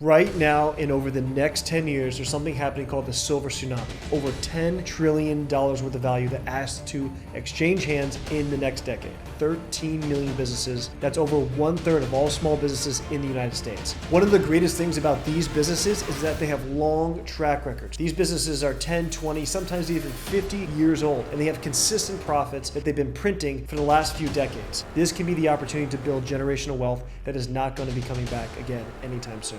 Right now and over the next 10 years, there's something happening called the silver tsunami. Over $10 trillion worth of value that has to exchange hands in the next decade. 13 million businesses. That's over 1/3 of all small businesses in the United States. One of the greatest things about these businesses is that they have long track records. These businesses are 10, 20, sometimes even 50 years old, and they have consistent profits that they've been printing for the last few decades. This can be the opportunity to build generational wealth that is not going to be coming back again anytime soon.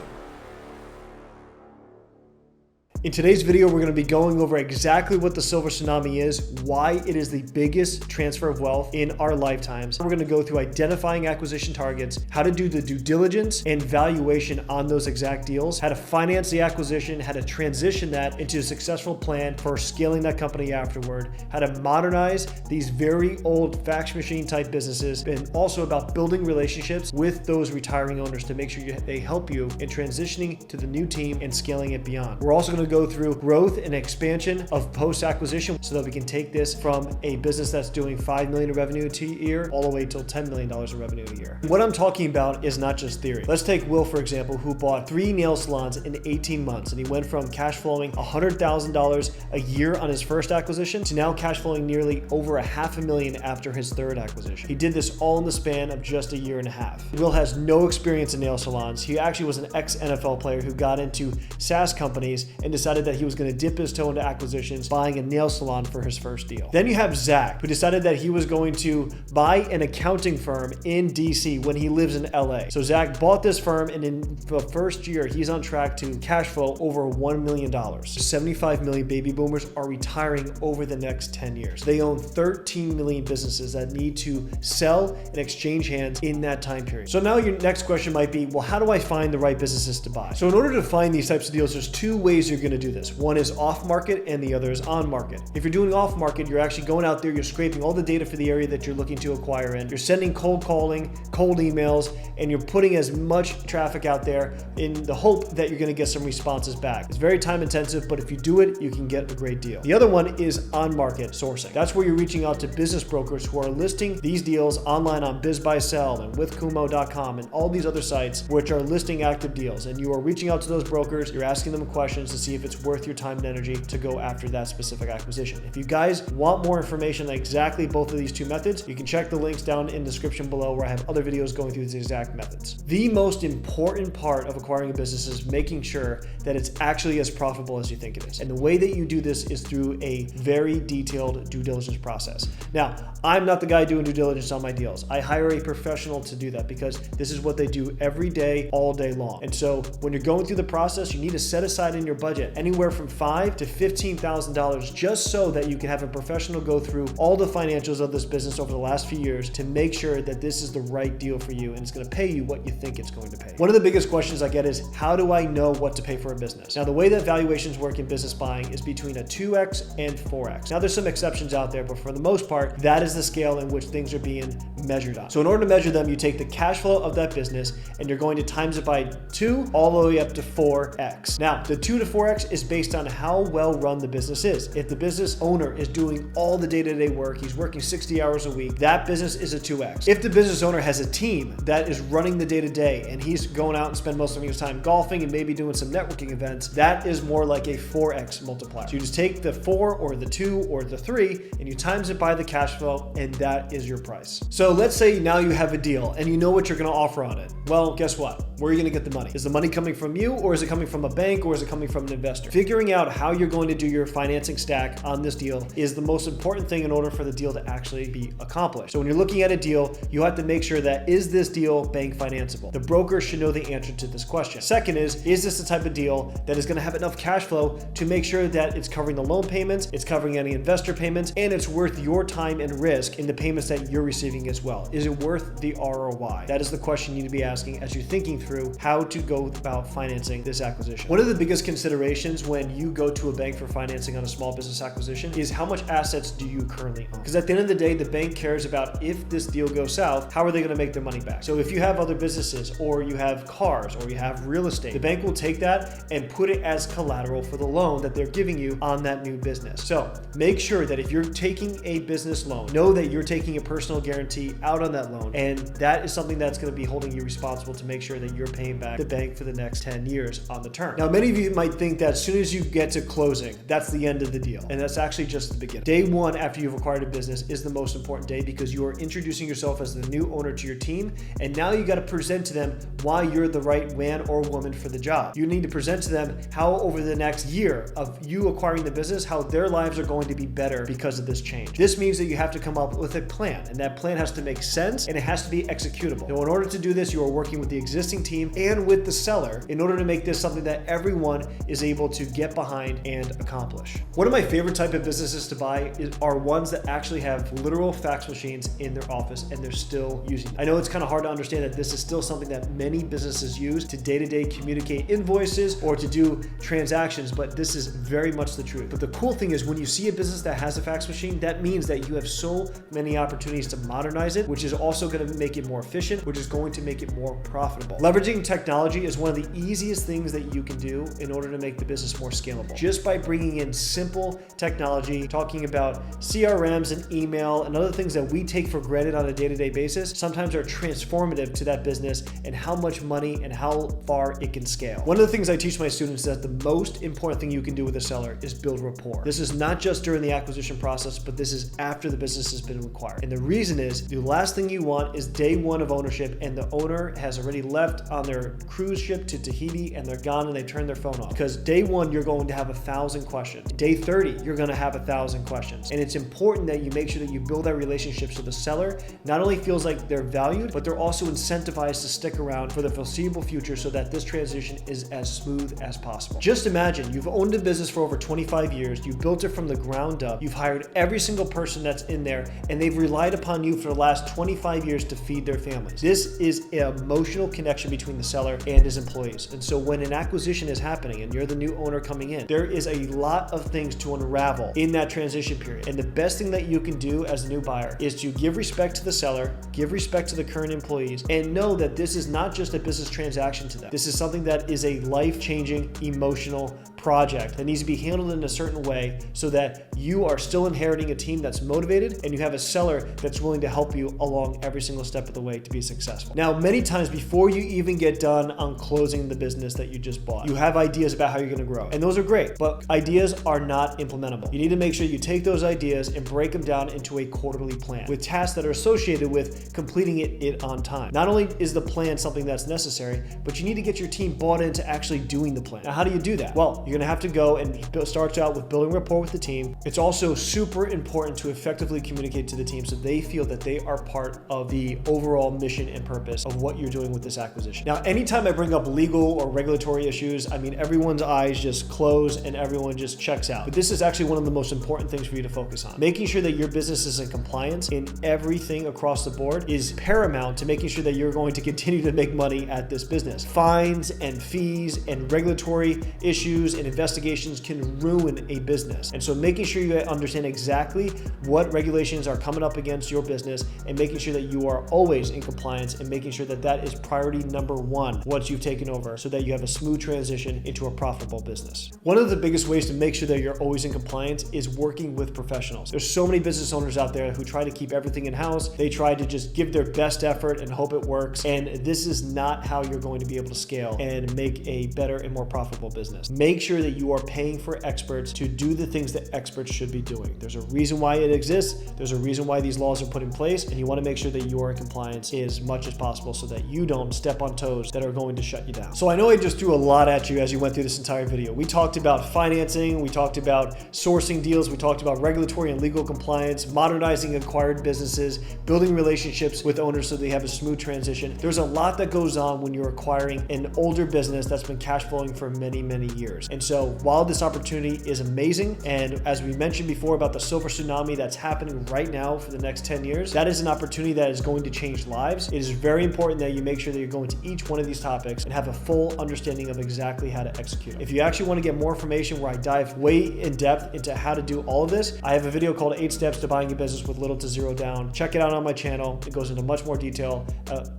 In today's video, we're going to be going over exactly what the silver tsunami is, why it is the biggest transfer of wealth in our lifetimes. We're going to go through identifying acquisition targets, how to do the due diligence and valuation on those exact deals, how to finance the acquisition, how to transition that into a successful plan for scaling that company afterward, how to modernize these very old fax machine type businesses, and also about building relationships with those retiring owners to make sure they help you in transitioning to the new team and scaling it beyond. We're also going to go through growth and expansion of post-acquisition so that we can take this from a business that's doing $5 million of revenue a year all the way till $10 million of revenue a year. What I'm talking about is not just theory. Let's take Will, for example, who bought 3 nail salons in 18 months, and he went from cash flowing $100,000 a year on his first acquisition to now cash flowing nearly over $500,000 after his third acquisition. He did this all in the span of just a year and a half. Will has no experience in nail salons. He actually was an ex-NFL player who got into SaaS companies and decided that he was going to dip his toe into acquisitions, buying a nail salon for his first deal. Then you have Zach, who decided that he was going to buy an accounting firm in DC when he lives in LA. So Zach bought this firm, and in the first year, he's on track to cash flow over $1 million. 75 million baby boomers are retiring over the next 10 years. They own 13 million businesses that need to sell and exchange hands in that time period. So now your next question might be, well, how do I find the right businesses to buy? So in order to find these types of deals, there's 2 ways you're going to do this. One is off market and the other is on market. If you're doing off market, you're actually going out there, you're scraping all the data for the area that you're looking to acquire in. You're sending cold calling, cold emails, and you're putting as much traffic out there in the hope that you're going to get some responses back. It's very time intensive, but if you do it, you can get a great deal. The other one is on market sourcing. That's where you're reaching out to business brokers who are listing these deals online on BizBuySell and withkumo.com and all these other sites which are listing active deals. And you are reaching out to those brokers, you're asking them questions to see if it's worth your time and energy to go after that specific acquisition. If you guys want more information on exactly both of these 2 methods, you can check the links down in the description below where I have other videos going through these exact methods. The most important part of acquiring a business is making sure that it's actually as profitable as you think it is. And the way that you do this is through a very detailed due diligence process. Now, I'm not the guy doing due diligence on my deals. I hire a professional to do that because this is what they do every day, all day long. And so when you're going through the process, you need to set aside in your budget anywhere from $5,000 to $15,000 just so that you can have a professional go through all the financials of this business over the last few years to make sure that this is the right deal for you and it's going to pay you what you think it's going to pay. One of the biggest questions I get is, how do I know what to pay for a business? Now, the way that valuations work in business buying is between a 2x and 4x. Now, there's some exceptions out there, but for the most part, that is the scale in which things are being measured on. So in order to measure them, you take the cash flow of that business and you're going to times it by 2 all the way up to 4x. Now, the 2 to 4x is based on how well run the business is. If the business owner is doing all the day-to-day work, he's working 60 hours a week, that business is a 2x. If the business owner has a team that is running the day-to-day and he's going out and spend most of his time golfing and maybe doing some networking events, that is more like a 4x multiplier. So you just take the 4 or the 2 or the 3 and you times it by the cash flow, and that is your price. So let's say now you have a deal and you know what you're going to offer on it. Well, guess what? Where are you going to get the money? Is the money coming from you, or is it coming from a bank, or is it coming from an investor? Figuring out how you're going to do your financing stack on this deal is the most important thing in order for the deal to actually be accomplished. So when you're looking at a deal, you have to make sure that, is this deal bank financeable? The broker should know the answer to this question. Second is this the type of deal that is going to have enough cash flow to make sure that it's covering the loan payments, it's covering any investor payments, and it's worth your time and risk in the payments that you're receiving as well? Is it worth the ROI? That is the question you need to be asking as you're thinking through how to go about financing this acquisition. One of the biggest considerations when you go to a bank for financing on a small business acquisition is, how much assets do you currently own? Because at the end of the day, the bank cares about, if this deal goes south, how are they going to make their money back? So if you have other businesses, or you have cars, or you have real estate, the bank will take that and put it as collateral for the loan that they're giving you on that new business. So make sure that if you're taking a business loan, know that you're taking a personal guarantee out on that loan, and that is something that's going to be holding you responsible to make sure that you're paying back the bank for the next 10 years on the term. Now, many of you might think that as soon as you get to closing, that's the end of the deal. And that's actually just the beginning. Day one after you've acquired a business is the most important day because you are introducing yourself as the new owner to your team. And now you got to present to them why you're the right man or woman for the job. You need to present to them how over the next year of you acquiring the business, how their lives are going to be better because of this change. This means that you have to come up with a plan, and that plan has to make sense and it has to be executable. Now, in order to do this, you are working with the existing team and with the seller in order to make this something that everyone is able to get behind and accomplish. One of my favorite type of businesses to buy are ones that actually have literal fax machines in their office and they're still using them. I know it's kind of hard to understand that this is still something that many businesses use to day-to-day communicate invoices or to do transactions, but this is very much the truth. But the cool thing is when you see a business that has a fax machine, that means that you have so many opportunities to modernize it, which is also going to make it more efficient, which is going to make it more profitable. Leveraging technology is one of the easiest things that you can do in order to make the business more scalable. Just by bringing in simple technology, talking about CRMs and email and other things that we take for granted on a day-to-day basis, sometimes are transformative to that business and how much money and how far it can scale. One of the things I teach my students is that the most important thing you can do with a seller is build rapport. This is not just during the acquisition process, but this is after the business has been acquired. And the reason is the last thing you want is day one of ownership and the owner has already left on their cruise ship to Tahiti and they're gone and they turn their phone off. Because day one, you're going to have 1,000 questions. Day 30, you're going to have 1,000 questions. And it's important that you make sure that you build that relationship so the seller not only feels like they're valued, but they're also incentivized to stick around for the foreseeable future so that this transition is as smooth as possible. Just imagine you've owned a business for over 25 years, you built it from the ground up, you've hired every single person that's in there, and they've relied upon you for the last 25 years to feed their families. This is an emotional connection between the seller and his employees. And so when an acquisition is happening and you're the new owner coming in, there is a lot of things to unravel in that transition period. And the best thing that you can do as a new buyer is to give respect to the seller, give respect to the current employees, and know that this is not just a business transaction to them. This is something that is a life-changing emotional project that needs to be handled in a certain way so that you are still inheriting a team that's motivated and you have a seller that's willing to help you along every single step of the way to be successful. Now, many times before you even get done on closing the business that you just bought, you have ideas about how you're going to grow. And those are great, but ideas are not implementable. You need to make sure you take those ideas and break them down into a quarterly plan with tasks that are associated with completing it on time. Not only is the plan something that's necessary, but you need to get your team bought into actually doing the plan. Now, how do you do that? Well, you're going to have to go and start out with building rapport with the team. It's also super important to effectively communicate to the team so they feel that they are part of the overall mission and purpose of what you're doing with this acquisition. Now, anytime I bring up legal or regulatory issues, I mean, everyone's eyes just close and everyone just checks out. But this is actually one of the most important things for you to focus on. Making sure that your business is in compliance in everything across the board is paramount to making sure that you're going to continue to make money at this business. Fines and fees and regulatory issues and investigations can ruin a business. And so making sure you understand exactly what regulations are coming up against your business and making sure that you are always in compliance and making sure that that is priority number one once you've taken over so that you have a smooth transition into a profitable business. One of the biggest ways to make sure that you're always in compliance is working with professionals. There's so many business owners out there who try to keep everything in-house. They try to just give their best effort and hope it works. And this is not how you're going to be able to scale and make a better and more profitable business. Make sure that you are paying for experts to do the things that experts should be doing. There's a reason why it exists. There's a reason why these laws are put in place, and you want to make sure that you are in compliance as much as possible so that you don't step on toes that are going to shut you down. So I know I just threw a lot at you as you went through this entire video. We talked about financing, we talked about sourcing deals, we talked about regulatory and legal compliance, modernizing acquired businesses, building relationships with owners so they have a smooth transition. There's a lot that goes on when you're acquiring an older business that's been cash flowing for many, many years. And so while this opportunity is amazing, and as we mentioned before about the silver tsunami that's happening right now for the next 10 years, that is an opportunity that is going to change lives. It is very important that you make sure that you're going to each one of these topics and have a full understanding of exactly how to execute. If you actually want to get more information where I dive way in depth into how to do all of this, I have a video called 8 Steps to Buying a Business with Little to Zero Down. Check it out on my channel. It goes into much more detail,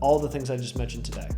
all the things I just mentioned today.